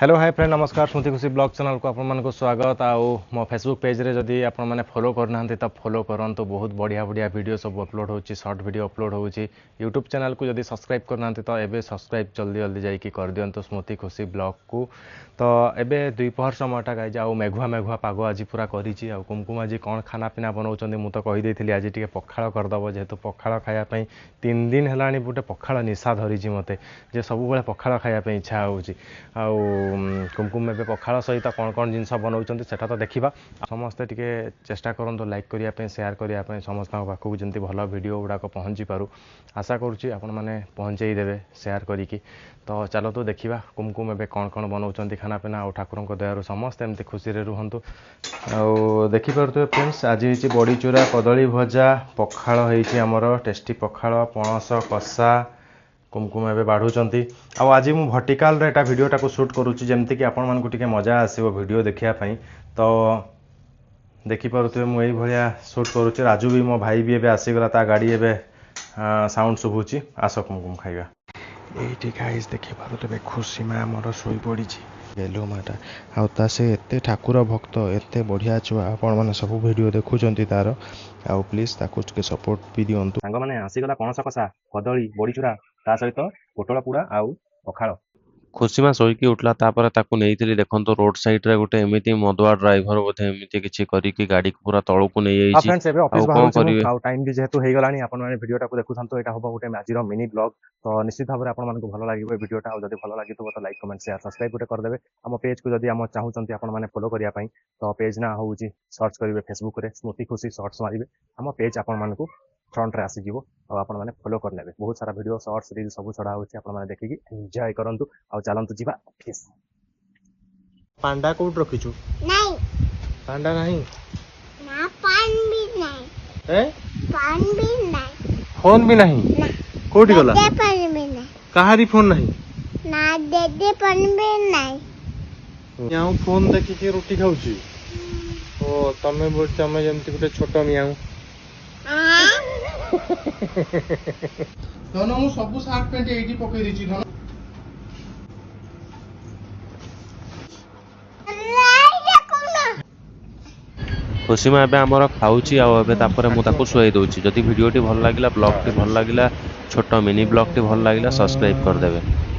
Hello hi friend नमस्कार स्मृति खुशी blog channel को आपण स्वागत आउ मो फेसबुक पेज रे जदि आपण मैंने फॉलो करना तब फॉलो करंतु बहुत बढ़िया बढ़िया वीडियो सब अपलोड होची शॉर्ट वीडियो अपलोड होची यूट्यूब चैनल को जदि सब्सक्राइब करना तो एबे सब्सक्राइब जल्दी जल्दी जाइए कर दिंतु स्मृति खुशी ब्लॉग को। तो एबे द्विपहर समयटा गाई आउ मेघुआ मेघुआ पाग आज पूरा करी आ कुमकुम आज कौन खाना पीना बनाऊँ मुझे तो कहीदे आज टी पखाड़ करदेव जेहेतु पखाड़ खायापी 3 दिन है गोटे पखाड़ निशा धरी मत जे सब पखाड़ खायापी इच्छा हो कुमकुम एवं पखाड़ सहित कौन कौन जिनस बनाऊँ सेटा तो देखा समस्ते टिके चेष्टा करूँ लाइक करने शेयर करने समस्त पाखक जमी भल वीडियो गुड़ाक पहुँची पारू आशा करुँच आपण मैंने पहुँचे देवे शेयर करी। तो चलो तो देखा कुमकुम एवं कौन कौन बनाऊँ खाना पीना और ठाकुर दयारू समस्ते एमती खुशी रुहतु। आ देखिपे फ्रेंड्स आज होती बड़ी चूरा कदली भजा पखाड़ होती आमर टेस्टी पखाड़ पणस कषा कुमकुम एवं बाढ़ुंट आज मु भर्टिकाल एटा वीडियोटा को शूट करुँची जमती कि आपण मानकु टिके मजा आसो वीडियो देखापी। तो देखिपे मुझे भाया शूट करुँची राजू भी मो भाई भी एवं आसीगला ता गाड़ी एवं साउंड शुभुची आस कुमकुम खाइबा ये गाइस देखिपे खुशी माँ मोर शोई पड़ी गेलु माटा आ से एते ठाकुर भक्त एते बढ़िया छुआ आपण मैंने सब वीडियो देखुंत तार आउ प्लीज ताकू सपोर्ट भी दिंतु सांग मैंने आसीगला पणस कषा कदली बड़ी चूरा ता सहित पोटल पूड़ा आउ पखाड़ खुशीमा शोईकी उठला तापर ताकू नेइथिली देखंतो रोड साइड रे गोटे एमिति मदुआ ड्राइवर बोधे एमिति किछि करिकि गाड़ी को पूरा तळकू नै आइछि। फ्रेंड्स एबे ऑफिस बाहर आउ टाइम भी जेहेतु हे गलानी आपण माने वीडियोटा को देखुथांतो एटा होबा गोटे आजिर मिनी ब्लॉग। तो निश्चित भाव आपण मानकु भलो लागिबो वीडियोटा और जदि भलो लागितो तो लाइक कमेंट शेयर सब्सक्राइब गोटे कर देबे। हम पेज को जदि हम चाहूचंती आपण माने फॉलो करिया पई तो पेज ना होउची सर्च करिवे फेसबुक रे स्मृति खुशी शॉर्ट्स मारिबे हम पेज आपण मानकु फ्रंट रे आसी जीवो और आपण माने फॉलो कर लेबे। बहुत सारा वीडियो शॉर्ट्स रील सब छडा होची आपण माने देखि एंजॉय करंतु आ चलंतु जीवा ऑफिस। पांडा कोड रखिछु नहीं पांडा नहीं ना पान भी नहीं ए पान भी नहीं फोन भी नहीं ना कोठी गला दे पान भी नहीं कहारी फोन नहीं ना दे पान भी नहीं यहाँ फोन देखी के रोटी खाऊची ओ तमे तमे जमती गोटे छोट मियाऊ धन मु सब सार्ट पैंट एठी पकई देछि धन खुशीमा एबे हमर खाउची आ एबे तापर मु ताकू सुई दउची जदि वीडियोटी भल लागिला ब्लॉगटी भल लागिला छोट मिनी ब्लॉगटी भल लागिला सब्सक्राइब कर देबे।